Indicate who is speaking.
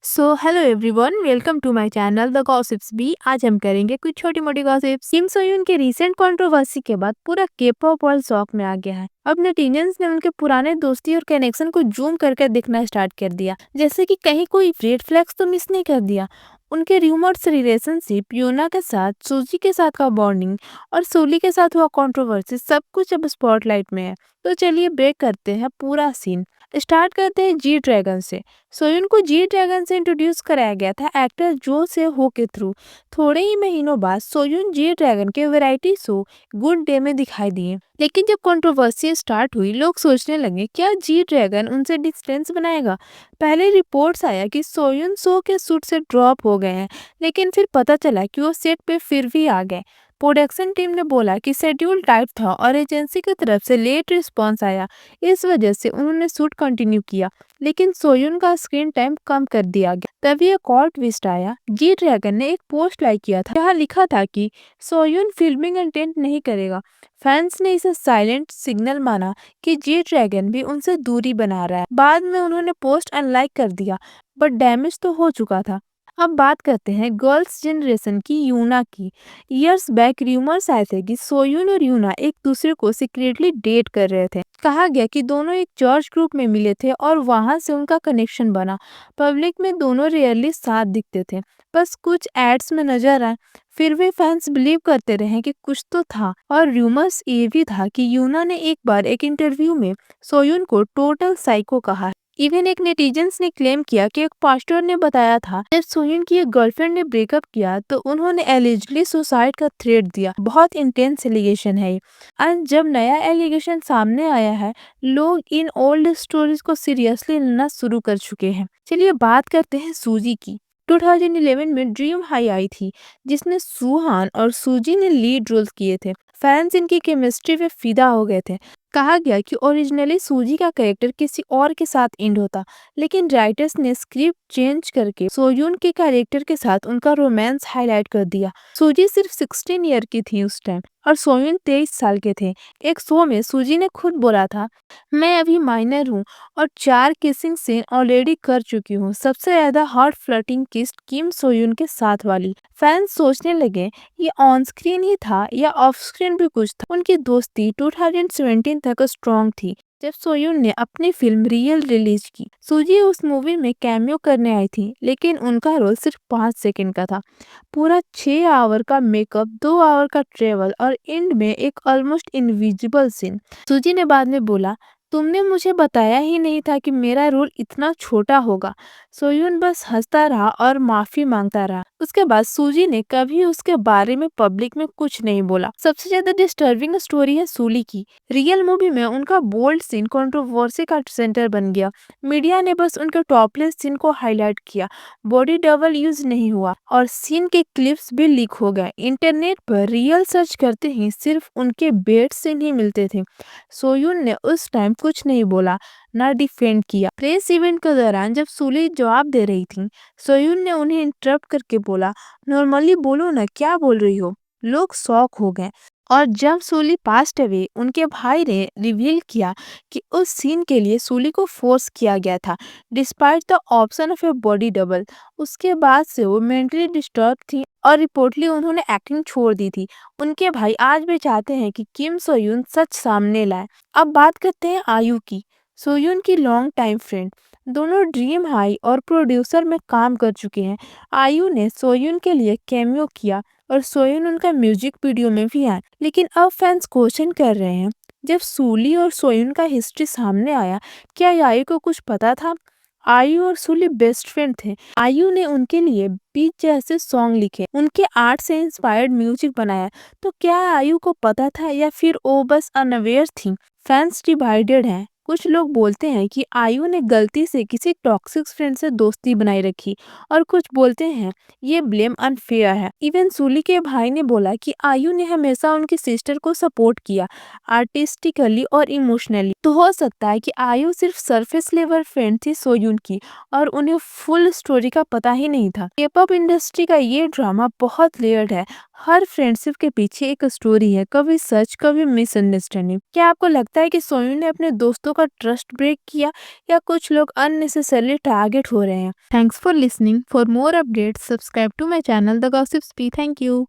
Speaker 1: So hello everyone, welcome to my channel the gossips B. आज हम करेंगे कुछ छोटी मोटी गॉसिप्स। किम सोयून के रीसेंट कंट्रोवर्सी के बाद पूरा के पॉप वर्ल्ड शॉक में आ गया है। अब नेटिजन्स ने उनके पुराने दोस्ती और कनेक्शन को जूम करके देखना स्टार्ट कर दिया, जैसे कि कहीं कोई रेड फ्लैग्स तो मिस नहीं कर दिया। उनके रूमर्स रिलेशनशिप, यूना के साथ, सूजी के साथ का बॉन्डिंग और सोली के साथ हुआ कंट्रोवर्सी, सब कुछ अब स्पॉटलाइट में है। तो चलिए ब्रेक करते हैं पूरा सीन। स्टार्ट करते हैं जी ड्रैगन से। सोयुन को जी ड्रैगन से इंट्रोड्यूस कराया गया था एक्टर जो से हो के थ्रू। थोड़े ही महीनों बाद सोयुन जी ड्रैगन के वैरायटी शो गुड डे में दिखाई दिए। लेकिन जब कंट्रोवर्सी स्टार्ट हुई, लोग सोचने लगे क्या जी ड्रैगन उनसे डिस्टेंस बनाएगा। पहले रिपोर्ट्स आया कि सोयुन शो के शूट से ड्रॉप हो गए हैं, लेकिन फिर पता चला कि वो सेट पे फिर भी आ गए। प्रोडक्शन टीम ने बोला कि शेड्यूल टाइट था और एजेंसी की तरफ से लेट रिस्पॉन्स आया, इस वजह से उन्होंने शूट कंटिन्यू किया। लेकिन सोयुन का स्क्रीन टाइम कम कर दिया गया। तभी एक और ट्विस्ट आया। जी ड्रैगन ने एक पोस्ट लाइक किया था जहाँ लिखा था कि सोयुन फिल्मिंग अटेंड नहीं करेगा। फैंस ने इसे साइलेंट सिग्नल माना कि जी ड्रैगन भी उनसे दूरी बना रहा है। बाद में उन्होंने पोस्ट अनलाइक कर दिया, बट डैमेज तो हो चुका था। अब बात करते हैं गर्ल्स जनरेशन की, यूना की। ईयर्स बैक रूमर्स आए थे कि सोयुन और यूना एक दूसरे को सीक्रेटली डेट कर रहे थे। कहा गया कि दोनों एक चर्च ग्रुप में मिले थे और वहां से उनका कनेक्शन बना। पब्लिक में दोनों रेयरली साथ दिखते थे, बस कुछ एड्स में नजर आए। फिर भी फैंस बिलीव करते रहे कि कुछ तो था। और रूमर्स ये भी था कि यूना ने एक बार एक इंटरव्यू में सोयुन को टोटल साइको कहा। इवन एक नेटिजन्स ने क्लेम किया कि एक पास्टर ने बताया था जब सोहिन की एक गर्लफ्रेंड ने ब्रेकअप किया तो उन्होंने एलिजिडली सुसाइड का थ्रेट दिया। बहुत इंटेंस एलिगेशन है ये। और जब नया एलिगेशन सामने आया है, लोग इन ओल्ड स्टोरीज को सीरियसली लेना शुरू कर चुके हैं। चलिए बात करते हैं सूजी की। 2011 में ड्रीम हाई आई थी, जिसमें सुहान और सूजी ने लीड रोल किए थे। फैंस इनकी केमिस्ट्री पे फिदा हो गए थे। कहा गया कि ओरिजिनली सूजी का कैरेक्टर किसी और के साथ एंड होता, लेकिन राइटर्स ने स्क्रिप्ट चेंज करके सोयून के कैरेक्टर के साथ उनका रोमांस हाईलाइट कर दिया। सूजी सिर्फ 16 ईयर की थी उस टाइम और सोयून 23 साल के थे। एक शो में सूजी ने खुद बोला था, मैं अभी माइनर हूँ और 4 किसिंग सीन ऑलरेडी कर चुकी हूँ। सबसे ज्यादा हॉट फ्लर्टिंग किस किम सोयून के साथ वाली। फैंस सोचने लगे ये ऑन स्क्रीन ही था या ऑफ स्क्रीन भी कुछ था। उनकी दोस्ती 2017 तक स्ट्रॉन्ग थी, जब सोयून ने अपनी फिल्म रियल रिलीज की। सूजी उस मूवी में कैमियो करने आई थी, लेकिन उनका रोल सिर्फ 5 सेकंड का था। पूरा 6 आवर का मेकअप, 2 आवर का ट्रेवल और एंड में एक ऑलमोस्ट इनविजिबल सीन। सूजी ने बाद में बोला, तुमने मुझे बताया ही नहीं था कि मेरा रोल इतना छोटा होगा। सोयून बस हंसता रहा और माफी मांगता रहा। उसके बाद सूजी ने कभी उसके बारे में पब्लिक में कुछ नहीं बोला। सबसे ज्यादा डिस्टर्बिंग स्टोरी है सूली की। रियल मूवी में उनका बोल्ड सीन कंट्रोवर्सी का सेंटर बन गया। मीडिया ने बस उनके टॉपलेस सीन को हाईलाइट किया, बॉडी डबल यूज नहीं हुआ और सीन के क्लिप्स भी लीक हो गए। इंटरनेट पर रियल सर्च करते ही सिर्फ उनके बेड सीन ही मिलते थे। सोयून ने उस टाइम कुछ नहीं बोला, ना डिफेंड किया। प्रेस इवेंट के दौरान जब सूली जवाब दे रही थी, सोयून ने उन्हें इंटरप्ट करके बोला, नॉर्मली बोलो ना, क्या बोल रही हो। लोग शॉक हो गए। और जब सूली पास्ट अवे, उनके भाई ने रिवील किया कि उस सीन के लिए सूली को फोर्स किया गया था, despite the option of a body double. उसके बाद से वो मेंटली डिस्टर्ब थी और रिपोर्टली उन्होंने एक्टिंग छोड़ दी थी। उनके भाई आज भी चाहते हैं कि किम सोयून सच सामने लाए। अब बात करते हैं आयु की, सोयून की लॉन्ग टाइम फ्रेंड। दोनों ड्रीम हाई और प्रोड्यूसर में काम कर चुके हैं। आयु ने सोयून के लिए कैमियो किया और सोयून उनका म्यूजिक वीडियो में भी आए। लेकिन अब फैंस क्वेश्चन कर रहे हैं, जब सूली और सोयून का हिस्ट्री सामने आया, क्या आयु को कुछ पता था। आयु और सूली बेस्ट फ्रेंड थे। आयु ने उनके लिए बीच जैसे सॉन्ग लिखे, उनके आर्ट से इंस्पायर्ड म्यूजिक बनाया। तो क्या आयु को पता था या फिर वो बस अनअवेयर थी। फैंस डिवाइडेड हैं। कुछ लोग बोलते हैं कि आयु ने गलती से किसी टॉक्सिक फ्रेंड से दोस्ती बनाई रखी और कुछ बोलते हैं ये ब्लेम अनफेयर है। इवन सूली के भाई ने बोला कि आयु ने हमेशा उनकी सिस्टर को सपोर्ट किया, आर्टिस्टिकली और इमोशनली। तो हो सकता है कि आयु सिर्फ सरफेस लेवल फ्रेंड थी सोयून की और उन्हें फुल स्टोरी का पता ही नहीं था। के-पॉप इंडस्ट्री का ये ड्रामा बहुत लेयर्ड है। हर फ्रेंडशिप के पीछे एक स्टोरी है, कभी सच कभी मिसअंडरस्टैंडिंग। क्या आपको लगता है कि सोयून ने अपने दोस्तों का ट्रस्ट ब्रेक किया या कुछ लोग अननेसेसरली टारगेट हो रहे हैं? Thanks for listening. For more updates subscribe to my channel the gossips B. Thank you.